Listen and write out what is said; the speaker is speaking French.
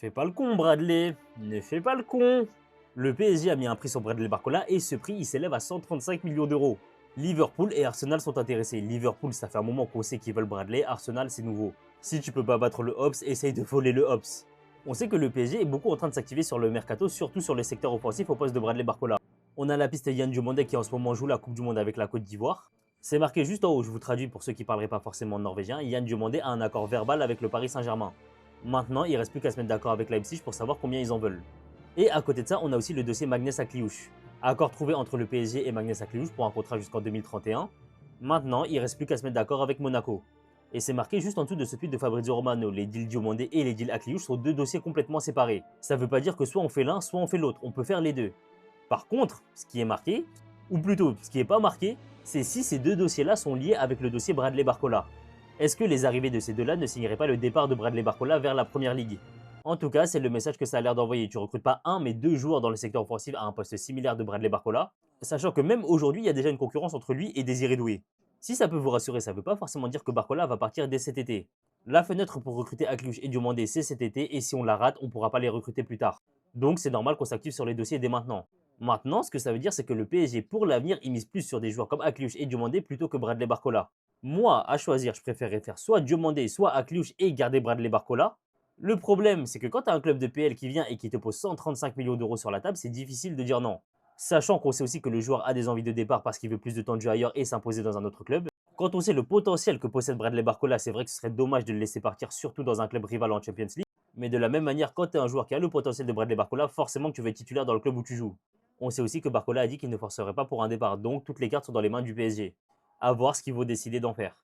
fais pas le con, Bradley. Ne fais pas le con. Le PSG a mis un prix sur Bradley Barcola et ce prix il s'élève à 135 millions d'euros. Liverpool et Arsenal sont intéressés. Liverpool, ça fait un moment qu'on sait qu'ils veulent Bradley. Arsenal, c'est nouveau. Si tu peux pas battre le Hops, essaye de voler le Hops. On sait que le PSG est beaucoup en train de s'activer sur le mercato, surtout sur le secteur offensif au poste de Bradley Barcola. On a la piste Yann Diomandé qui en ce moment joue la Coupe du Monde avec la Côte d'Ivoire. C'est marqué juste en haut, je vous traduis pour ceux qui ne parleraient pas forcément norvégien. Yann Diomandé a un accord verbal avec le Paris Saint-Germain. Maintenant, il ne reste plus qu'à se mettre d'accord avec Leipzig pour savoir combien ils en veulent. Et à côté de ça, on a aussi le dossier Magnès Akliouche. Accord trouvé entre le PSG et Magnès Akliouche pour un contrat jusqu'en 2031. Maintenant, il ne reste plus qu'à se mettre d'accord avec Monaco. Et c'est marqué juste en dessous de ce tweet de Fabrizio Romano. Les deals Diomandé et les deals Akliouche sont deux dossiers complètement séparés. Ça veut pas dire que soit on fait l'un, soit on fait l'autre. On peut faire les deux. Par contre, ce qui est marqué, ou plutôt ce qui n'est pas marqué, c'est si ces deux dossiers-là sont liés avec le dossier Bradley Barcola. Est-ce que les arrivées de ces deux-là ne signeraient pas le départ de Bradley Barcola vers la première ligue? En tout cas, c'est le message que ça a l'air d'envoyer. Tu recrutes pas un, mais deux joueurs dans le secteur offensif à un poste similaire de Bradley Barcola, sachant que même aujourd'hui, il y a déjà une concurrence entre lui et Désiré Doué. Si ça peut vous rassurer, ça ne veut pas forcément dire que Barcola va partir dès cet été. La fenêtre pour recruter Akliouche et Diomandé, c'est cet été, et si on la rate, on ne pourra pas les recruter plus tard. Donc c'est normal qu'on s'active sur les dossiers dès maintenant. Maintenant, ce que ça veut dire, c'est que le PSG, pour l'avenir, il mise plus sur des joueurs comme Akliouche et Diomandé plutôt que Bradley Barcola. Moi, à choisir, je préférerais faire soit Diomandé, soit Akliouche et garder Bradley Barcola. Le problème, c'est que quand tu as un club de PL qui vient et qui te pose 135 millions d'euros sur la table, c'est difficile de dire non. Sachant qu'on sait aussi que le joueur a des envies de départ parce qu'il veut plus de temps de jeu ailleurs et s'imposer dans un autre club. Quand on sait le potentiel que possède Bradley Barcola, c'est vrai que ce serait dommage de le laisser partir, surtout dans un club rival en Champions League. Mais de la même manière, quand tu es un joueur qui a le potentiel de Bradley Barcola, forcément que tu veux être titulaire dans le club où tu joues. On sait aussi que Barcola a dit qu'il ne forcerait pas pour un départ, donc toutes les cartes sont dans les mains du PSG. À voir ce qu'il vaut décider d'en faire.